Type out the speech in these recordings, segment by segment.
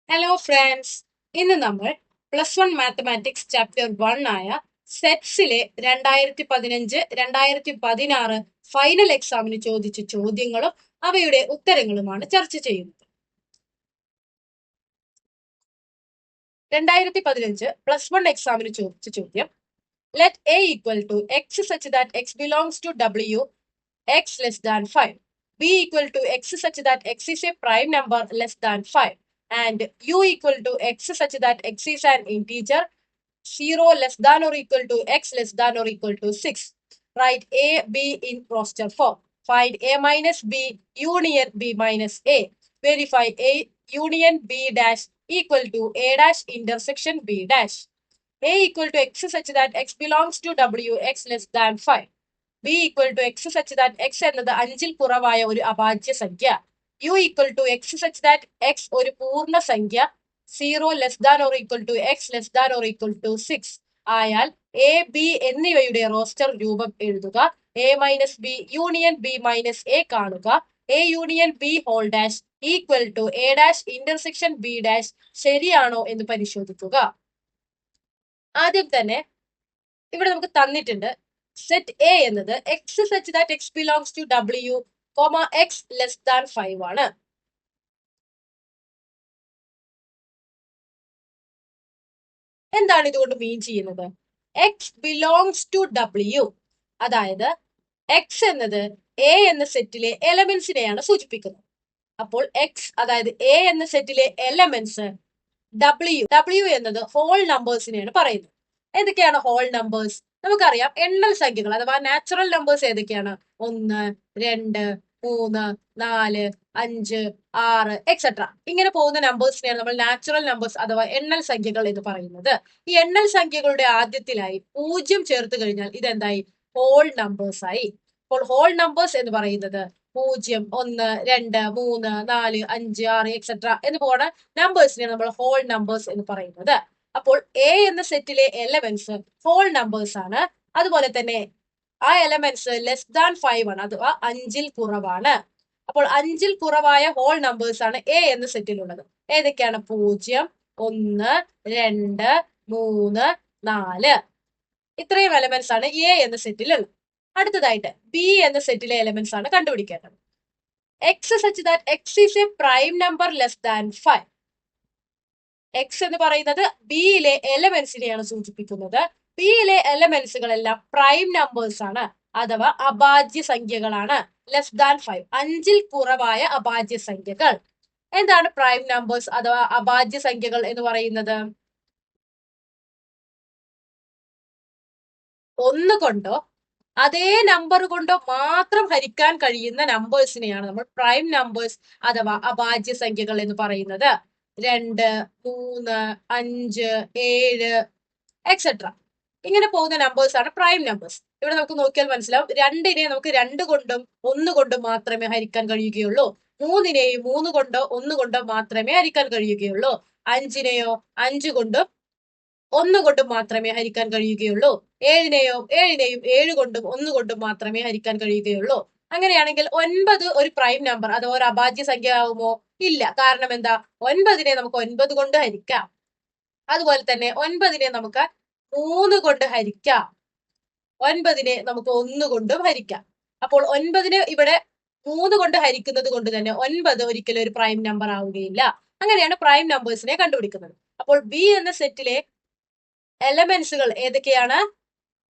Hello friends, ഇന്ന് നമ്മൾ +1 mathematics chapter 1 ആയ സെറ്റ്സിലെ 2015-2016 ഫൈനൽ എക്സാമിന് ചോദിച്ച ചോദ്യങ്ങളും അവയുടെ ഉത്തരങ്ങളുമാണ് ചർച്ച ചെയ്യുന്നത്. 2015 +1 എക്സാമിന് ചോദിച്ച ചോദ്യം: let a equal to x such that x belongs to w, x less than 5, b equal to x such that x is a prime number less than 5, and u equal to x such that x is an integer 0 less than or equal to x less than or equal to 6. Write a, b in roster form. Find a minus b union b minus a. Verify a union b dash equal to a dash intersection b dash. A equal to x such that x belongs to w, x less than 5. b equal to x such that x എന്നത് 5ൽ കുറവായ ഒരു അഭാജ്യ സംഖ്യ. u equal to x such that x ഒരു പൂർണ്ണ സംഖ്യ 0 less than or equal to X less than or equal to 6 ആയാൽ A B എന്നിവയുടെ roster രൂപം എഴുതുക. A minus B union B minus A കാണുക. A union B whole dash equal to A dash intersection B dash ശരിയാണോ എന്ന് പരിശോധിക്കുക. ആദ്യം തന്നെ ഇവിടെ നമുക്ക് തന്നിട്ടുണ്ട് സെറ്റ് എ എന്നത് x such that x belongs to W, x less than 5 ആണ്. എന്താണ് ഇതുകൊണ്ട് മീൻ ചെയ്യുന്നത്? എക്സ് ബിലോങ്സ് ടു ഡബ്ല്യു, അതായത് എക്സ് എന്നത് എ എന്ന സെറ്റിലെ എലമെന്റ്സിനെയാണ് സൂചിപ്പിക്കുന്നത്. അപ്പോൾ എക്സ് അതായത് എ എന്ന സെറ്റിലെ എലമെന്റ്സ് ഡബ്ല്യു എന്നത് ഹോൾ നമ്പേഴ്സിനെയാണ് പറയുന്നത്. ഏതൊക്കെയാണ് ഹോൾ നമ്പേഴ്സ്? നമുക്കറിയാം, എണ്ണൽ സംഖ്യകൾ അഥവാ നാച്ചുറൽ നമ്പേഴ്സ് ഏതൊക്കെയാണ്? 1, 2, 3, 4, 5, 6 എക്സെട്ര. ഇങ്ങനെ പോകുന്ന നമ്പേഴ്സിനെയാണ് നമ്മൾ നാച്ചുറൽ നമ്പേഴ്സ് അഥവാ എണ്ണൽ സംഖ്യകൾ എന്ന് പറയുന്നത്. ഈ എണ്ണൽ സംഖ്യകളുടെ ആദ്യത്തിലായി 0 ചേർത്ത് കഴിഞ്ഞാൽ ഇതെന്തായി? ഹോൾ നമ്പേഴ്സ് ആയി. അപ്പോൾ ഹോൾ നമ്പേഴ്സ് എന്ന് പറയുന്നത് 0, 1, 2, 3, 4, 5, 6 എക്സെട്ര എന്ന് പോകുന്ന നമ്പേഴ്സിനെ നമ്മൾ ഹോൾ നമ്പേഴ്സ് എന്ന് പറയുന്നത്. അപ്പോൾ എ എന്ന സെറ്റിലെ എലമെന്റ്സ് ഹോൾ നമ്പേഴ്സ് ആണ്. അതുപോലെ തന്നെ ആ എലമെന്റ്സ് ലെസ് ദാൻ 5 ആണ്, അഥവാ 5ൽ കുറവാണ്. അപ്പോൾ 5ൽ കുറവായ ഹോൾ നമ്പേഴ്സ് ആണ് എ എന്ന സെറ്റിലുള്ളത്. ഏതൊക്കെയാണ്? 0, 1, 2, 3, 4 ഇത്രയും എലമെന്റ്സ് ആണ് എ എന്ന സെറ്റിലുള്ളത്. അടുത്തതായിട്ട് ബി എന്ന സെറ്റിലെ എലമെന്റ്സ് ആണ് കണ്ടുപിടിക്കേണ്ടത്. X such that X is A prime number less than 5. X എന്ന് പറയുന്നത് ബിയിലെ എലമെന്റ്സിനെയാണ് സൂചിപ്പിക്കുന്നത്. ബിയിലെ എലമെന്റ്സുകളെല്ലാം പ്രൈം നമ്പേഴ്സ് ആണ്, അഥവാ അഭാജ്യ സംഖ്യകളാണ്. ലെസ് ദാൻ 5, 5ൽ കുറവായ അഭാജ്യ സംഖ്യകൾ. എന്താണ് പ്രൈം നമ്പേഴ്സ് അഥവാ അഭാജ്യ സംഖ്യകൾ എന്ന് പറയുന്നത്? 1 കൊണ്ടോ അതേ നമ്പർ കൊണ്ടോ മാത്രം ഹരിക്കാൻ കഴിയുന്ന നമ്പേഴ്സിനെയാണ് നമ്മൾ പ്രൈം നമ്പേഴ്സ് അഥവാ അഭാജ്യ സംഖ്യകൾ എന്ന് പറയുന്നത്. 2, 3, 5, 7 എക്സെട്ര ഇങ്ങനെ പോകുന്ന നമ്പേഴ്സ് ആണ് പ്രൈം നമ്പേഴ്സ്. ഇവിടെ നമുക്ക് നോക്കിയാൽ മനസ്സിലാവും, 2നെ നമുക്ക് 2 കൊണ്ടും 1 കൊണ്ടും മാത്രമേ ഹരിക്കാൻ കഴിയുകയുള്ളൂ. 3നെയും 3 കൊണ്ടോ 1 കൊണ്ടോ മാത്രമേ ഹരിക്കാൻ കഴിയുകയുള്ളൂ. 5നെയോ 5 കൊണ്ടും 1 കൊണ്ടും മാത്രമേ ഹരിക്കാൻ കഴിയുകയുള്ളൂ. 7നെയും 7 കൊണ്ടും 1 കൊണ്ടും മാത്രമേ ഹരിക്കാൻ കഴിയുകയുള്ളൂ. അങ്ങനെയാണെങ്കിൽ 9 ഒരു പ്രൈം നമ്പർ അഥവാ ഒരു അഭാജ്യ സംഖ്യ ആവുമോ? ഇല്ല. കാരണം എന്താ? 9നെ നമുക്ക് 9 കൊണ്ട് ഹരിക്കാം. അതുപോലെ തന്നെ 9നെ നമുക്ക് 3 കൊണ്ട് ഹരിക്കാം. 9നെ നമുക്ക് 1 കൊണ്ടും ഹരിക്കാം. അപ്പോൾ 9നെ ഇവിടെ 3 കൊണ്ട് ഹരിക്കുന്നത് കൊണ്ട് തന്നെ 9 ഒരിക്കലും ഒരു പ്രൈം നമ്പർ ആവുകയില്ല. അങ്ങനെയാണ് പ്രൈം നമ്പേഴ്സിനെ കണ്ടുപിടിക്കുന്നത്. അപ്പോൾ ബി എന്ന സെറ്റിലെ എലമെന്റ്സുകൾ ഏതൊക്കെയാണ്?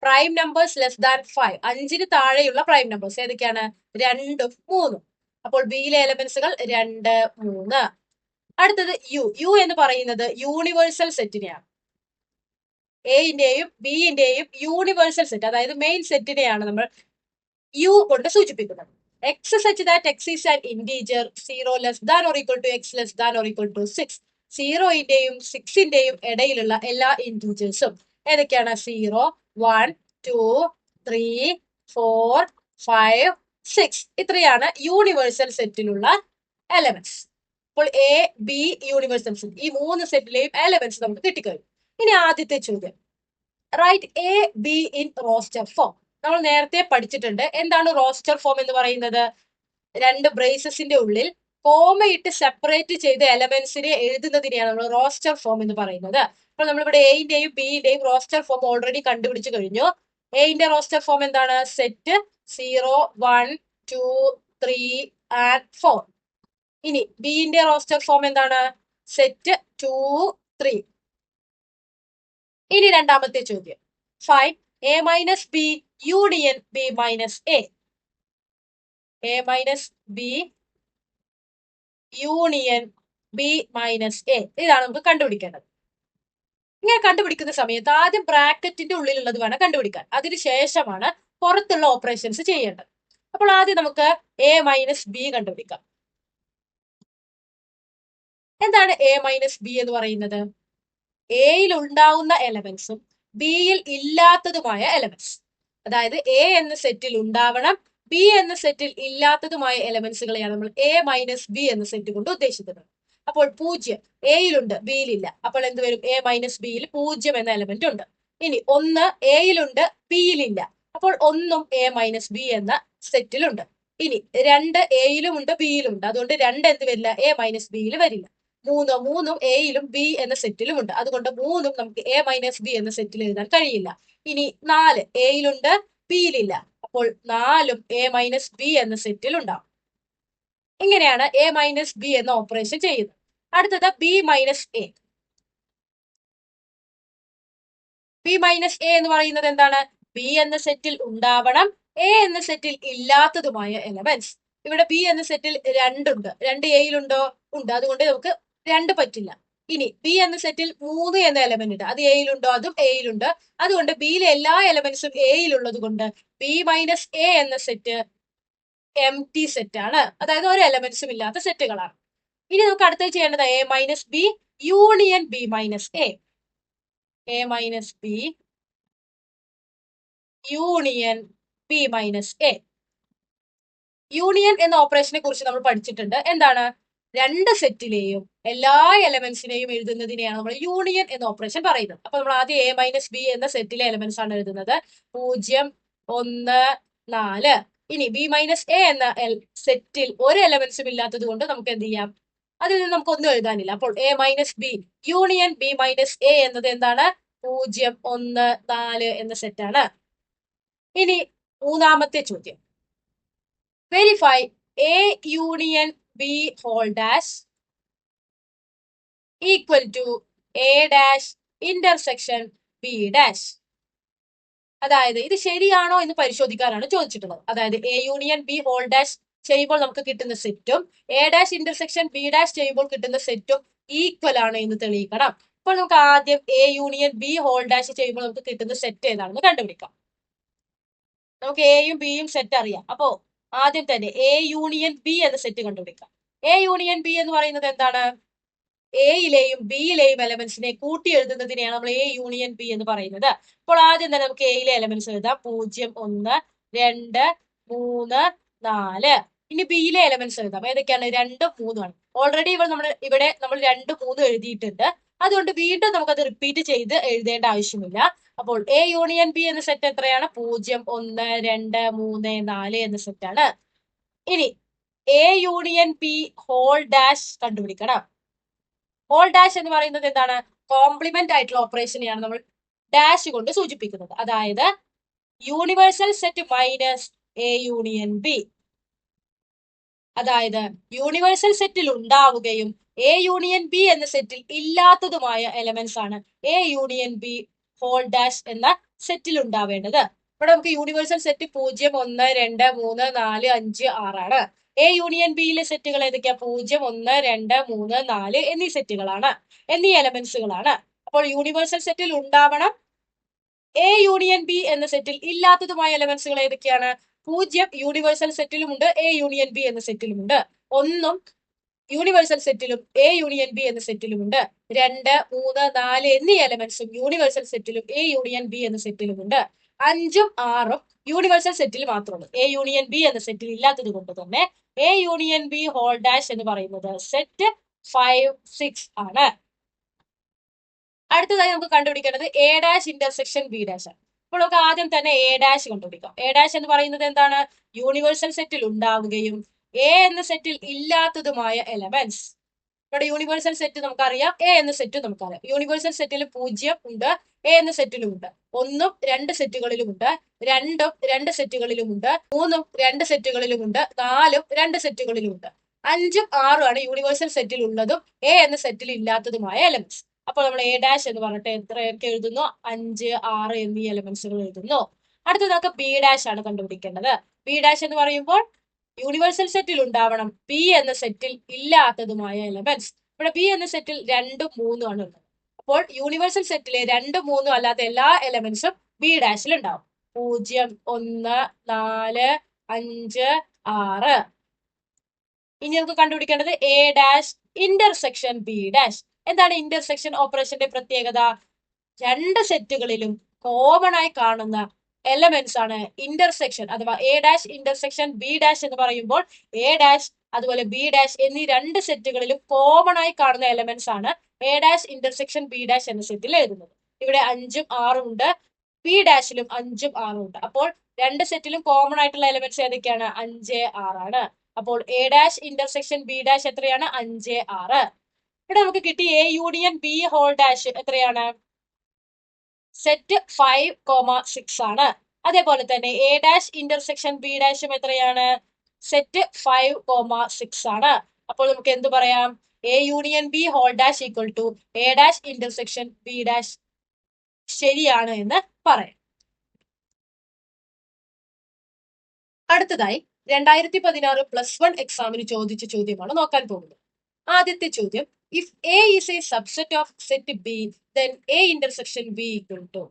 പ്രൈം നമ്പേഴ്സ് ലെസ് ദാൻ 5, 5ന് താഴെയുള്ള പ്രൈം നമ്പേഴ്സ് ഏതൊക്കെയാണ്? 2ഉം 3ഉം. അപ്പോൾ ബിയിലെ എലമെന്റ്സുകൾ 2, 3. അടുത്തത് യു എന്ന് പറയുന്നത് യൂണിവേഴ്സൽ സെറ്റിനെയാണ്. എയുടെയും ബിന്റെയും യൂണിവേഴ്സൽ സെറ്റ്, അതായത് മെയിൻ സെറ്റിനെയാണ് നമ്മൾ യു കൊണ്ട് സൂചിപ്പിക്കുന്നത്. X such that X is an integer 0 less than or equal to X less than or equal to 6. 0ന്റെയും 6ന്റെയും ഇടയിലുള്ള എല്ലാ ഇന്റീജേഴ്സും ഏതൊക്കെയാണ്? 0, 1, 2, 3, 4, 5, 6 ഇത്രയാണ് യൂണിവേഴ്സൽ സെറ്റിലുള്ള എലമെന്റ്സ്. അപ്പോൾ എ ബി യൂണിവേഴ്സൽ സെറ്റ്, ഈ 3 സെറ്റിലെയും എലമെന്റ്സ് നമുക്ക് കിട്ടിക്കഴിഞ്ഞു. ഇനി ആദ്യത്തെ ചോദ്യം, write A B in roster form. നമ്മൾ നേരത്തെ പഠിച്ചിട്ടുണ്ട്. എന്താണ് റോസ്റ്റർ ഫോം എന്ന് പറയുന്നത്? 2 ബ്രേസസിന്റെ ഉള്ളിൽ കോമയിട്ട് സെപ്പറേറ്റ് ചെയ്ത എലമെന്റ്സിനെ എഴുതുന്നതിനെയാണ് നമ്മൾ റോസ്റ്റർ ഫോം എന്ന് പറയുന്നത്. അപ്പോൾ നമ്മളിവിടെ എയുടെയും ബിയുടെയും റോസ്റ്റർ ഫോം ഓൾറെഡി കണ്ടുപിടിച്ചു കഴിഞ്ഞു. എന്റെ റോസ്റ്റർ ഫോം എന്താണ്? Set 0, 1, 2, 3 and 4. ഇനി ബിന്റെ റോസ്റ്റർ ഫോം എന്താണ്? സെറ്റ് 2, 3. ഇനി രണ്ടാമത്തെ ചോദ്യം, find A minus B union B minus A. A minus B union B minus A, ഇതാണ് നമുക്ക് കണ്ടുപിടിക്കേണ്ടത്. ഇങ്ങനെ കണ്ടുപിടിക്കുന്ന സമയത്ത് ആദ്യം ബ്രാക്കറ്റിന്റെ ഉള്ളിലുള്ളത് വേണം കണ്ടുപിടിക്കാൻ. അതിനുശേഷമാണ് പുറത്തുള്ള ഓപ്പറേഷൻസ് ചെയ്യേണ്ടത്. അപ്പോൾ ആദ്യം നമുക്ക് എ മൈനസ് ബി കണ്ടുപിടിക്കാം. എന്താണ് എ മൈനസ് ബി എന്ന് പറയുന്നത്? എയിൽ ഉണ്ടാവുന്ന എലമെന്റ്സും ബിയിൽ ഇല്ലാത്തതുമായ എലമെന്റ്സ്, അതായത് എ എന്ന സെറ്റിൽ ഉണ്ടാവണം, ബി എന്ന സെറ്റിൽ ഇല്ലാത്തതുമായ എലമെന്റ്സുകളെയാണ് നമ്മൾ എ മൈനസ് ബി എന്ന സെറ്റ് കൊണ്ട് ഉദ്ദേശിക്കുന്നത്. അപ്പോൾ 0 എയിലുണ്ട്, ബിയിലില്ല. അപ്പോൾ എന്ത് വരും? എ മൈനസ് ബിയിൽ 0 എന്ന എലമെന്റ് ഉണ്ട്. ഇനി 1 എയിലുണ്ട്, ബിയിലില്ല. അപ്പോൾ 1ഉം എ മൈനസ് ബി എന്ന സെറ്റിലുണ്ട്. ഇനി 2 എയിലും ഉണ്ട്, ബിയിലും ഉണ്ട്. അതുകൊണ്ട് 2 എന്ത് വരില്ല? എ മൈനസ് ബിയിൽ വരില്ല. 3ഉം എയിലും ബി എന്ന സെറ്റിലും ഉണ്ട്. അതുകൊണ്ട് 3ഉം നമുക്ക് എ മൈനസ് ബി എന്ന സെറ്റിൽ എഴുതാൻ കഴിയില്ല. ഇനി 4 എയിലുണ്ട്, ബിയിലില്ല. അപ്പോൾ 4ഉം എ മൈനസ് ബി എന്ന സെറ്റിൽ ഉണ്ടാവും. ഇങ്ങനെയാണ് എ മൈനസ് ബി എന്ന ഓപ്പറേഷൻ ചെയ്യുന്നത്. അടുത്തത് B minus A. B minus A എന്ന് പറയുന്നത് എന്താണ്? ബി എന്ന സെറ്റിൽ ഉണ്ടാവണം, എ എന്ന സെറ്റിൽ ഇല്ലാത്തതുമായ എലമെന്റ്സ്. ഇവിടെ ബി എന്ന സെറ്റിൽ 2 ഉണ്ട്. 2 എയിലുണ്ടോ? ഉണ്ട്. അതുകൊണ്ട് നമുക്ക് 2 പറ്റില്ല. ഇനി ബി എന്ന സെറ്റിൽ 3 എന്ന എലമെന്റ് ഉണ്ട്. അത് എയിലുണ്ടോ? അതും എയിലുണ്ട്. അതുകൊണ്ട് ബിയിലെ എല്ലാ എലമെന്റ്സും എയിലുള്ളത് കൊണ്ട് ബി മൈനസ് എ എന്ന സെറ്റ് എം ടി സെറ്റ് ആണ്. അതായത് ഒരു എലമെന്റ്സും ഇല്ലാത്ത സെറ്റുകളാണ്. ഇനി നമുക്ക് അടുത്തത് ചെയ്യേണ്ടത് A minus B union B minus A. A minus B union B minus A. Union എന്ന ഓപ്പറേഷനെ കുറിച്ച് നമ്മൾ പഠിച്ചിട്ടുണ്ട്. എന്താണ്? 2 സെറ്റിലെയും എല്ലാ എലമെന്റ്സിനെയും എഴുതുന്നതിനെയാണ് നമ്മൾ യൂണിയൻ എന്ന ഓപ്പറേഷൻ പറയുന്നത്. അപ്പൊ നമ്മൾ ആദ്യം എ മൈനസ് ബി എന്ന സെറ്റിലെ എലമെന്റ്സ് ആണ് എഴുതുന്നത്. 0, 1, 4. ഇനി ബി മൈനസ് എ എന്ന സെറ്റിൽ ഒരു എലമെന്റ്സും ഇല്ലാത്തത് കൊണ്ട് നമുക്ക് എന്ത് ചെയ്യാം? അതിൽ നിന്ന് നമുക്ക് ഒന്നും എഴുതാനില്ല. അപ്പോൾ A minus B union B minus A എന്നത് എന്താണ്? 0, 1, 4 എന്ന സെറ്റാണ്. ഇനി മൂന്നാമത്തെ ചോദ്യം, verify A union B whole dash equal to A dash intersection B dash. അതായത് ഇത് ശരിയാണോ എന്ന് പരിശോധിക്കാനാണ് ചോദിച്ചിട്ടുള്ളത്. അതായത് A union B whole dash ചെയ്യുമ്പോൾ നമുക്ക് കിട്ടുന്ന സെറ്റും A dash intersection B dash ചെയ്യുമ്പോൾ കിട്ടുന്ന സെറ്റും ഈക്വൽ ആണ് എന്ന് തെളിയിക്കണം. അപ്പോൾ നമുക്ക് ആദ്യം A union B whole dash ചെയ്യുമ്പോൾ നമുക്ക് കിട്ടുന്ന സെറ്റ് ഏതാണെന്ന് കണ്ടുപിടിക്കാം. നമുക്ക് എയും ബിയും സെറ്റ് അറിയാം. അപ്പോ ആദ്യം തന്നെ എ യൂണിയൻ ബി എന്ന സെറ്റ് കണ്ടുപിടിക്കാം. എ യൂണിയൻ ബി എന്ന് പറയുന്നത് എന്താണ്? എയിലെയും ബിയിലെയും എലമെന്റ്സിനെ കൂട്ടി എഴുതുന്നതിനെയാണ് നമ്മൾ എ യൂണിയൻ ബി എന്ന് പറയുന്നത്. അപ്പോൾ ആദ്യം തന്നെ നമുക്ക് എയിലെ എലമെന്റ്സ് എഴുതാം. 0, 1, 2, 3, 4. ഇനി ബിയിലെ എലമെന്റ്സ് എഴുതാം. ഏതൊക്കെയാണ്? 2, 3 ആണ്. ഓൾറെഡി ഇവിടെ നമ്മൾ 2, 3 എഴുതിയിട്ടുണ്ട്. അതുകൊണ്ട് വീണ്ടും നമുക്കത് റിപ്പീറ്റ് ചെയ്ത് എഴുതേണ്ട ആവശ്യമില്ല. അപ്പോൾ എ യൂണിയൻ ബി എന്ന സെറ്റ് എത്രയാണ്? 0, 1, 2, 3, 4 എന്ന സെറ്റാണ്. ഇനി A union B whole dash കണ്ടുപിടിക്കണം. ഹോൾ ഡാഷ് എന്ന് പറയുന്നത് എന്താണ്? കോംപ്ലിമെന്റ് ആയിട്ടുള്ള ഓപ്പറേഷനെയാണ് നമ്മൾ ഡാഷ് കൊണ്ട് സൂചിപ്പിക്കുന്നത്. അതായത് universal set minus A union B. അതായത് യൂണിവേഴ്സൽ സെറ്റിൽ ഉണ്ടാവുകയും എ യൂണിയൻ ബി എന്ന സെറ്റിൽ ഇല്ലാത്തതുമായ എലമെന്റ്സ് ആണ് A union B whole dash എന്ന സെറ്റിൽ ഉണ്ടാവേണ്ടത്. ഇവിടെ നമുക്ക് യൂണിവേഴ്സൽ സെറ്റ് 0, 1, 2, 3, 4, 5, 6 ആണ്. എ യൂണിയൻ ബിയിലെ സെറ്റുകൾ ഏതൊക്കെയാ? 0, 1, 2, 3, 4 എന്നീ സെറ്റുകളാണ്, എന്നീ എലമെന്റ്സുകളാണ്. അപ്പോൾ യൂണിവേഴ്സൽ സെറ്റിൽ ഉണ്ടാവണം, എ യൂണിയൻ ബി എന്ന സെറ്റിൽ ഇല്ലാത്തതുമായ എലമെന്റ്സുകൾ ഏതൊക്കെയാണ്? 0 യൂണിവേഴ്സൽ സെറ്റിലുമുണ്ട്, എ യൂണിയൻ ബി എന്ന സെറ്റിലുമുണ്ട്. 1ഉം യൂണിവേഴ്സൽ സെറ്റിലും എ യൂണിയൻ ബി എന്ന സെറ്റിലുമുണ്ട്. 2, 3, 4 എന്നീ എലമെന്റ്സും യൂണിവേഴ്സൽ സെറ്റിലും എ യൂണിയൻ ബി എന്ന സെറ്റിലുമുണ്ട്. 5ഉം 6ഉം യൂണിവേഴ്സൽ സെറ്റിൽ മാത്രമാണ്, എ യൂണിയൻ ബി എന്ന സെറ്റിൽ ഇല്ലാത്തത് കൊണ്ട് തന്നെ A union B whole dash എന്ന് പറയുന്നത് സെറ്റ് 5, 6 ആണ്. അടുത്തതായി നമുക്ക് കണ്ടുപിടിക്കേണ്ടത് A dash intersection B dash ആണ്. അപ്പോൾ നമുക്ക് ആദ്യം തന്നെ എ ഡാഷ് കണ്ടുപിടിക്കാം. എ ഡാഷ് എന്ന് പറയുന്നത് എന്താണ്? യൂണിവേഴ്സൽ സെറ്റിൽ ഉണ്ടാവുകയും എ എന്ന സെറ്റിൽ ഇല്ലാത്തതുമായ എലമെന്റ്സ്. ഇവിടെ യൂണിവേഴ്സൽ സെറ്റ് നമുക്കറിയാം, എ എന്ന സെറ്റ് നമുക്കറിയാം. യൂണിവേഴ്സൽ സെറ്റിൽ 0 ഉണ്ട്, എ എന്ന സെറ്റിലും ഉണ്ട്. 1 2 സെറ്റുകളിലുമുണ്ട്, 2 2 സെറ്റുകളിലുമുണ്ട്, 3 2 സെറ്റുകളിലുമുണ്ട്, 4 2 സെറ്റുകളിലുമുണ്ട്. 5 6 ആണ് യൂണിവേഴ്സൽ സെറ്റിൽ ഉള്ളതും എ എന്ന സെറ്റിൽ ഇല്ലാത്തതുമായ എലമെന്റ്സ്. അപ്പോൾ നമ്മൾ എ ഡാഷ് എന്ന് പറഞ്ഞിട്ട് എത്രയൊക്കെ എഴുതുന്നു? 5 6 എന്നീ എലമെന്റ്സുകൾ എഴുതുന്നു. അടുത്ത നമുക്ക് ബി ഡാഷ് ആണ് കണ്ടുപിടിക്കേണ്ടത്. ബി ഡാഷ് എന്ന് പറയുമ്പോൾ യൂണിവേഴ്സൽ സെറ്റിൽ ഉണ്ടാവണം, ബി എന്ന സെറ്റിൽ ഇല്ലാത്തതുമായ എലമെന്റ്സ്. ഇവിടെ ബി എന്ന സെറ്റിൽ 2 3 ആണ് ഉള്ളത്. അപ്പോൾ യൂണിവേഴ്സൽ സെറ്റിലെ 2 3 അല്ലാത്ത എല്ലാ എലമെന്റ്സും ബി ഡാഷിൽ ഉണ്ടാവും. 0 1 4 5 6. ഇനി നമുക്ക് കണ്ടുപിടിക്കേണ്ടത് A dash intersection B dash. എന്താണ് ഇന്റർസെക്ഷൻ ഓപ്പറേഷന്റെ പ്രത്യേകത? 2 സെറ്റുകളിലും കോമൺ ആയി കാണുന്ന എലമെന്റ്സ് ആണ് ഇന്റർസെക്ഷൻ അഥവാ A dash intersection B dash എന്ന് പറയുമ്പോൾ എ ഡാഷ് അതുപോലെ ബി ഡാഷ് എന്നീ 2 സെറ്റുകളിലും കോമൺ ആയി കാണുന്ന എലമെന്റ്സ് ആണ് A dash intersection B dash എന്ന സെറ്റിൽ എഴുതുന്നത്. ഇവിടെ 5 6 ഉണ്ട്, ബി ഡാഷിലും 5 6 ഉണ്ട്. അപ്പോൾ 2 സെറ്റിലും കോമൺ ആയിട്ടുള്ള എലമെന്റ്സ് ഏതൊക്കെയാണ്? 5 6 ആണ്. അപ്പോൾ A dash intersection B dash എത്രയാണ്? 5 6. ഇവിടെ നമുക്ക് കിട്ടി A union B whole dash എത്രയാണ്? സെറ്റ് 5,6 ആണ്. അതേപോലെ തന്നെ എ ഡാഷ് ഇന്റർസെക്ഷൻ ബി ഡാഷും എത്രയാണ്? സെറ്റ് 5,6 ആണ്. അപ്പോൾ നമുക്ക് എന്ത് പറയാം? A union B whole dash equal to A dash intersection B dash ശരിയാണ് എന്ന് പറയാം. അടുത്തതായി 2016 +1 എക്സാമിന് ചോദിച്ച ചോദ്യമാണ് നോക്കാൻ പോകുന്നത്. ആദ്യത്തെ ചോദ്യം, if A is a subset of set B, then A intersection B equal to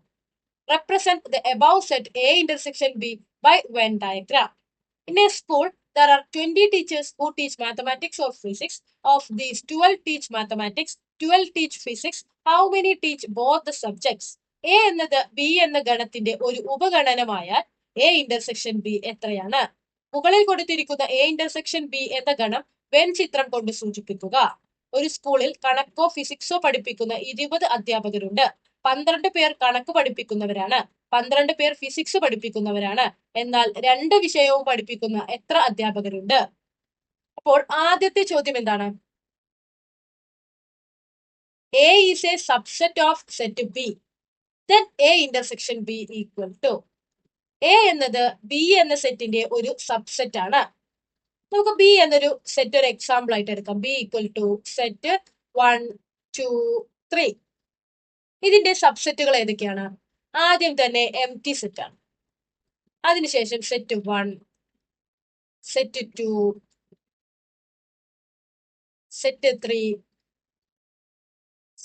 represent the above set A intersection B by Venn diagram. In a school, there are 20 teachers who teach mathematics or physics. Of these, 12 teach mathematics, 12 teach physics. How many teach both the subjects? A എന്നത് B എന്ന ഗണത്തിന്റെ ഒരു ഉപഗണനമായാൽ A intersection B എത്രയാണ്? മുകളിൽ കൊടുത്തിരിക്കുന്ന A intersection B എന്ന ഗണം when ചിത്രം കൊണ്ട് സൂചിപ്പിക്കുക. ഒരു സ്കൂളിൽ കണക്കോ ഫിസിക്സോ പഠിപ്പിക്കുന്ന 20 അധ്യാപകരുണ്ട്. 12 പേർ കണക്ക് പഠിപ്പിക്കുന്നവരാണ്, 12 പേർ ഫിസിക്സ് പഠിപ്പിക്കുന്നവരാണ്. എന്നാൽ 2 വിഷയവും പഠിപ്പിക്കുന്ന എത്ര അധ്യാപകരുണ്ട്? അപ്പോൾ ആദ്യത്തെ ചോദ്യം എന്താണ്? A is a subset of set B, then A intersection B equal to. A എന്നത് ബി എന്ന സെറ്റിന്റെ ഒരു സബ്സെറ്റ് ആണ്. നമുക്ക് ബി എന്നൊരു സെറ്റ് ഒരു എക്സാമ്പിൾ ആയിട്ട് എടുക്കാം. B equal to set 1 2 3. ഇതിന്റെ സബ്സെറ്റുകൾ ഏതൊക്കെയാണ്? ആദ്യം തന്നെ എം ടി സെറ്റ് ആണ്. അതിനുശേഷം set 1, set 2, set 3,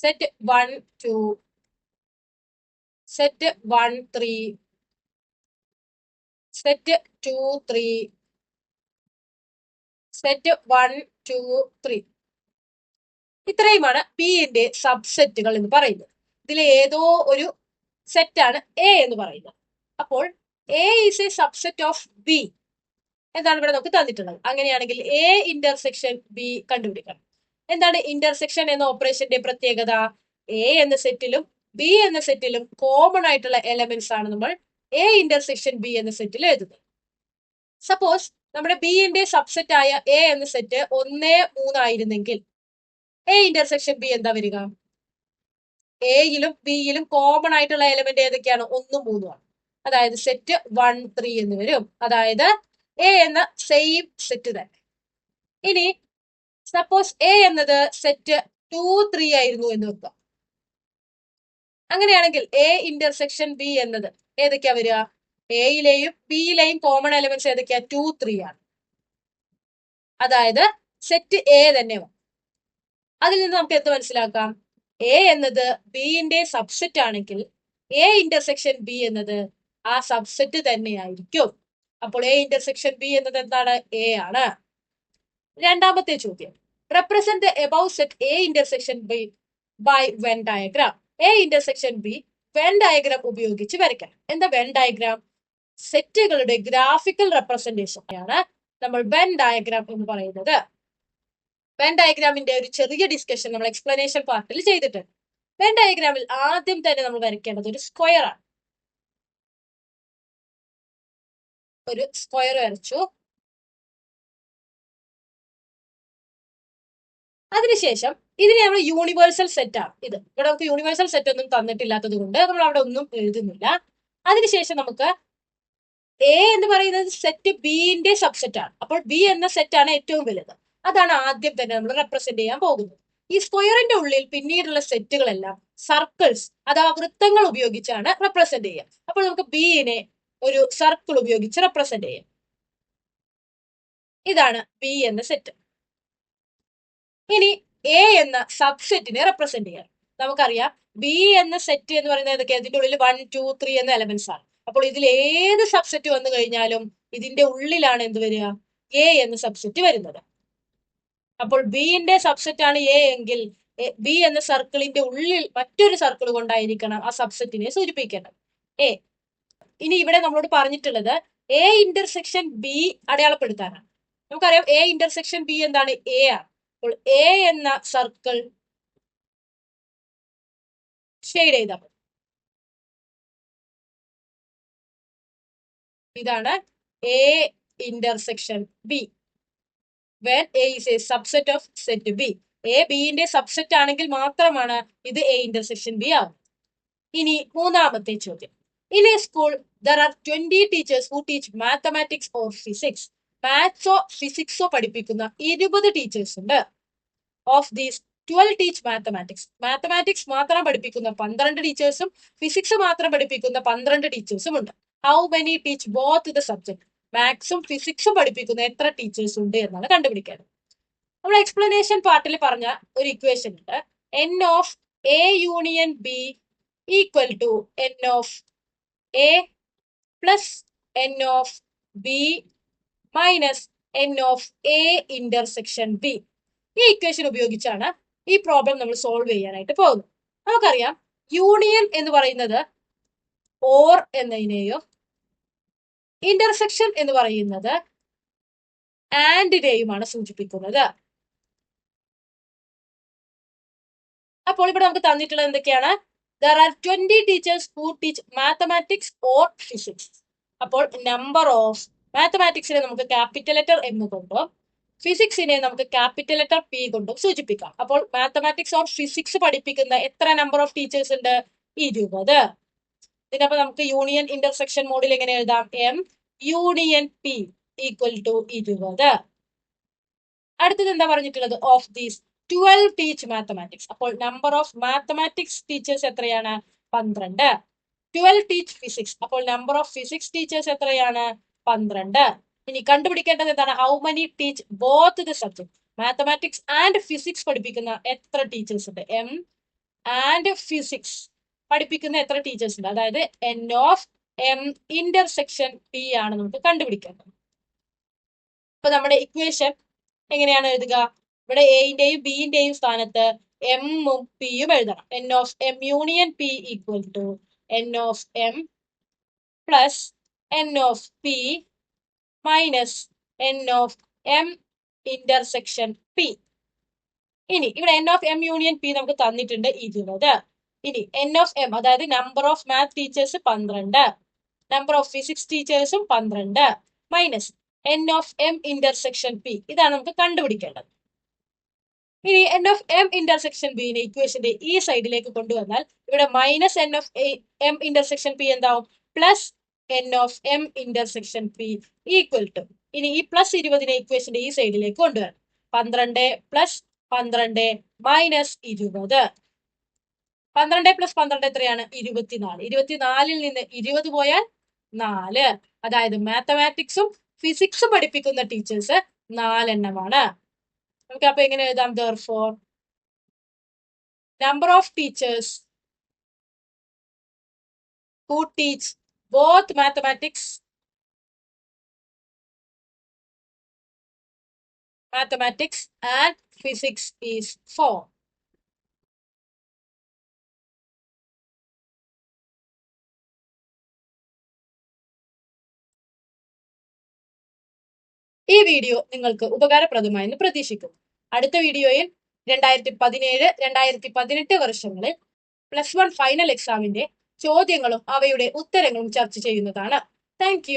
set 1 2, set 1 3, set 2 3, set 1 2 3. ഇത്രയുമാണ് ബിന്റെ സബ്സെറ്റുകൾ എന്ന് പറയുന്നത്. ഇതിൽ ഏതോ ഒരു സെറ്റാണ് എ എന്ന് പറയുന്നത്. അപ്പോൾ A is a subset of B എന്താണ് ഇവിടെ നമുക്ക് തന്നിട്ടുള്ളത്. അങ്ങനെയാണെങ്കിൽ എ ഇന്റർസെക്ഷൻ ബി കണ്ടുപിടിക്കണം. എന്താണ് ഇന്റർസെക്ഷൻ എന്ന ഓപ്പറേഷന്റെ പ്രത്യേകത? എ എന്ന സെറ്റിലും ബി എന്ന സെറ്റിലും കോമൺ ആയിട്ടുള്ള എലമെന്റ്സ് ആണ് നമ്മൾ എ ഇന്റർസെക്ഷൻ ബി എന്ന സെറ്റിൽ എഴുതുന്നത്. സപ്പോസ് നമ്മുടെ ബിന്റെ സബ്സെറ്റ് ആയ എ എന്ന സെറ്റ് 1 3 ആയിരുന്നെങ്കിൽ എ ഇന്റർസെക്ഷൻ ബി എന്താ വരിക? എയിലും ബിയിലും കോമൺ ആയിട്ടുള്ള എലമെന്റ് ഏതൊക്കെയാണ്? 1 3 ആണ്. അതായത് സെറ്റ് 1 3 എന്ന് വരും. അതായത് എ എന്ന സെയിം സെറ്റ് തന്നെ. ഇനി സപ്പോസ് എ എന്നത് സെറ്റ് 2 3 ആയിരുന്നു എന്ന് വെക്കുക. അങ്ങനെയാണെങ്കിൽ എ ഇന്റർസെക്ഷൻ ബി എന്നത് ഏതൊക്കെയാ വരിക? എയിലെയും ബിയിലെയും കോമൺ എലമെന്റ്സ് ഏതൊക്കെയാ? 2 3 ആണ്. അതായത് സെറ്റ് എ തന്നെ. അതിൽ നിന്ന് നമുക്ക് എന്ത് മനസ്സിലാക്കാം? എ എന്നത് ബിന്റെ സബ്സെറ്റ് ആണെങ്കിൽ എ ഇന്റർസെക്ഷൻ ബി എന്നത് ആ സബ്സെറ്റ് തന്നെയായിരിക്കും. അപ്പോൾ എ ഇന്റർസെക്ഷൻ ബി എന്നത് എന്താണ്? എ ആണ്. രണ്ടാമത്തെ ചോദ്യം, represent above set A intersection B by Venn diagram. A intersection B Venn diagram ഉപയോഗിച്ച് വരയ്ക്കണം. എന്താ വെൻ ഡയഗ്രാം? സെറ്റുകളുടെ ഗ്രാഫിക്കൽ റെപ്രസെന്റേഷൻ ആണ് നമ്മൾ വെൻ ഡയഗ്രാം എന്ന് പറയുന്നത്. വെൻ ഡയഗ്രാമിന്റെ ഒരു ചെറിയ ഡിസ്കഷൻ നമ്മൾ എക്സ്പ്ലനേഷൻ പാർട്ടിൽ ചെയ്തിട്ടുണ്ട്. വെൻ ഡയഗ്രാമിൽ ആദ്യം തന്നെ നമ്മൾ വരയ്ക്കേണ്ടത് ഒരു സ്ക്വയർ ആണ്. ഒരു സ്ക്വയർ വരച്ചു. അതിനുശേഷം ഇതിനെ നമ്മൾ യൂണിവേഴ്സൽ സെറ്റ് ആണ്. ഇവിടെ നമുക്ക് യൂണിവേഴ്സൽ സെറ്റ് ഒന്നും തന്നിട്ടില്ലാത്തത് കൊണ്ട് നമ്മൾ അവിടെ ഒന്നും എഴുതുന്നില്ല. അതിനുശേഷം നമുക്ക് എ എന്ന് പറയുന്നത് സെറ്റ് ബിന്റെ സബ്സെറ്റ് ആണ്. അപ്പോൾ ബി എന്ന സെറ്റ് ആണ് ഏറ്റവും വലുത്. അതാണ് ആദ്യം തന്നെ നമ്മൾ റെപ്രസെന്റ് ചെയ്യാൻ പോകുന്നത്. ഈ സ്ക്വയറിന്റെ ഉള്ളിൽ പിന്നീടുള്ള സെറ്റുകളെല്ലാം സർക്കിൾസ് അഥവാ വൃത്തങ്ങൾ ഉപയോഗിച്ചാണ് റെപ്രസെന്റ് ചെയ്യുക. അപ്പോൾ നമുക്ക് ബിനെ ഒരു സർക്കിൾ ഉപയോഗിച്ച് റെപ്രസെന്റ് ചെയ്യാം. ഇതാണ് ബി എന്ന സെറ്റ്. ഇനി എ എന്ന സബ്സെറ്റിനെ റെപ്രസെന്റ് ചെയ്യാം. നമുക്കറിയാം ബി എന്ന സെറ്റ് എന്ന് പറയുന്നത് ഏതൊക്കെയാണ്? ഇതിന്റെ ഉള്ളിൽ 1, 2, 3 എന്ന എലമെന്റ്സ് ആണ്. അപ്പോൾ ഇതിൽ ഏത് സബ്സെറ്റ് വന്നു കഴിഞ്ഞാലും ഇതിന്റെ ഉള്ളിലാണ് എന്ത് വരിക? എ എന്ന സബ്സെറ്റ് വരുന്നത്. അപ്പോൾ ബിന്റെ സബ്സെറ്റ് ആണ് എ എങ്കിൽ ബി എന്ന സർക്കിളിന്റെ ഉള്ളിൽ മറ്റൊരു സർക്കിൾ കൊണ്ടായിരിക്കണം ആ സബ്സെറ്റിനെ സൂചിപ്പിക്കേണ്ടത്. എ. ഇനി ഇവിടെ നമ്മളോട് പറഞ്ഞിട്ടുള്ളത് എ ഇന്റർസെക്ഷൻ ബി അടയാളപ്പെടുത്താനാണ്. നമുക്കറിയാം എ ഇന്റർസെക്ഷൻ ബി എന്താണ്? എ ആണ്. അപ്പോൾ എ എന്ന സർക്കിൾ ഷെയ്ഡ് ചെയ്താൽ മതി. ഇതാണ് A intersection B. when A is a subset of set B. A ബിന്റെ സബ്സെറ്റ് ആണെങ്കിൽ മാത്രമാണ് ഇത് എ ഇന്റർസെക്ഷൻ ബി ആവും. ഇനി മൂന്നാമത്തെ ചോദ്യം. In a school, there are 20 teachers who teach mathematics or physics. മാത്സോ ഫിസിക്സോ പഠിപ്പിക്കുന്ന 20 ടീച്ചേഴ്സ് ഉണ്ട്. Of these, 12 teach mathematics. Mathematics മാത്രം പഠിപ്പിക്കുന്ന 12 ടീച്ചേഴ്സും ഫിസിക്സ് മാത്രം പഠിപ്പിക്കുന്ന 12 ടീച്ചേഴ്സും ഉണ്ട്. How many teach both the subject? മാത്സും ഫിസിക്സും പഠിപ്പിക്കുന്ന എത്ര ടീച്ചേഴ്സ് ഉണ്ട് എന്നാണ് കണ്ടുപിടിക്കേണ്ടത്. നമ്മൾ എക്സ്പ്ലനേഷൻ പാർട്ടിൽ പറഞ്ഞ ഒരു ഇക്വേഷൻ ഉണ്ട്. n of A union B equal to n of A plus n of B minus n of A intersection B. ഈ ഇക്വേഷൻ ഉപയോഗിച്ചാണ് ഈ പ്രോബ്ലം നമ്മൾ സോൾവ് ചെയ്യാനായിട്ട് പോകുന്നത്. നമുക്കറിയാം യൂണിയൻ എന്ന് പറയുന്നത് ഓർ എന്നതിനെയോ ഇന്റർസെക്ഷൻ എന്ന് പറയുന്നത് ആൻഡിനെയുമാണ് സൂചിപ്പിക്കുന്നത്. അപ്പോൾ ഇവിടെ നമുക്ക് തന്നിട്ടുള്ളത് എന്തൊക്കെയാണ്? there are 20 teachers who teach mathematics or physics. അപ്പോൾ നമ്പർ ഓഫ് മാത്തമാറ്റിക്സിനെ നമുക്ക് ക്യാപിറ്റൽ ലെറ്റർ എം കൊണ്ടും ഫിസിക്സിനെ നമുക്ക് ക്യാപിറ്റൽ ലെറ്റർ പി കൊണ്ടും സൂചിപ്പിക്കാം. അപ്പോൾ മാത്തമാറ്റിക്സ് ഓർ ഫിസിക്സ് പഠിപ്പിക്കുന്ന എത്ര നമ്പർ ഓഫ് ടീച്ചേഴ്സ് ഉണ്ട്? 20. ഇതിനപ്പോ നമുക്ക് യൂണിയൻ ഇന്റർസെക്ഷൻ മോഡിൽ എങ്ങനെ എഴുതാം? M union P equal to 20. അടുത്തത് എന്താ പറഞ്ഞിട്ടുള്ളത്? Of these 12 teach mathematics. അപ്പോൾ നമ്പർ ഓഫ് മാത്തമാറ്റിക്സ് ടീച്ചേഴ്സ് എത്രയാണ്? 12. 12 ടീച്ച് ഫിസിക്സ്. അപ്പോൾ നമ്പർ ഓഫ് ഫിസിക്സ് ടീച്ചേഴ്സ് എത്രയാണ്? 12. ഇനി കണ്ടുപിടിക്കേണ്ടത് എന്താണ്? How many teach both the subject. Mathematics and physics പഠിപ്പിക്കുന്ന എത്ര ടീച്ചേഴ്സ് ഉണ്ട്? എം ആൻഡ് ഫിസിക്സ് പഠിപ്പിക്കുന്ന എത്ര ടീച്ചേഴ്സ് ഉണ്ട്? അതായത് N of M intersection P ആണ് നമുക്ക് കണ്ടുപിടിക്കേണ്ടത്. അപ്പൊ നമ്മുടെ ഇക്വേഷൻ എങ്ങനെയാണ് എഴുതുക? ഇവിടെ എയുടെയും ബിന്റെയും സ്ഥാനത്ത് എമ്മും പിയും എഴുതണം. N of M union P equal to N of M plus N of P minus N of M intersection P. ഇനി ഇവിടെ N of M union P നമുക്ക് തന്നിട്ടുണ്ട് 20. ഇനി എൻ ഓഫ് എം അതായത് number of math teachers 12, number of physics ടീച്ചേഴ്സും 12 minus N of M intersection P. ഇതാണ് നമുക്ക് കണ്ടുപിടിക്കേണ്ടത്. ഇനി എൻ ഓഫ് എം ഇന്റർസെക്ഷൻ ബിനെ ഇക്വേഷന്റെ ഈ സൈഡിലേക്ക് കൊണ്ടുവന്നാൽ ഇവിടെ minus N of M intersection P എന്താവും? Plus N of M intersection P equal to. ഇനി ഈ പ്ലസ് 20നെ ഇക്വേഷന്റെ ഈ സൈഡിലേക്ക് കൊണ്ടുവരണം. 12 പ്ലസ് 12 മൈനസ് 20. 12 പ്ലസ് 12 എത്രയാണ്? 24. 24ൽ നിന്ന് 20 പോയാൽ 4. അതായത് മാത്തമാറ്റിക്സും ഫിസിക്സും പഠിപ്പിക്കുന്ന ടീച്ചേഴ്സ് 4 എണ്ണമാണ്. നമുക്ക് അപ്പൊ എങ്ങനെ എഴുതാം? therefore number of teachers who teach both mathematics and physics is 4. ഈ വീഡിയോ നിങ്ങൾക്ക് ഉപകാരപ്രദമായെന്ന് പ്രതീക്ഷിക്കുന്നു. അടുത്ത വീഡിയോയിൽ 2017, 2018 വർഷങ്ങളിൽ +1 ഫൈനൽ എക്സാമിന്റെ ചോദ്യങ്ങളും അവയുടെ ഉത്തരങ്ങളും ചർച്ച ചെയ്യുന്നതാണ്. താങ്ക്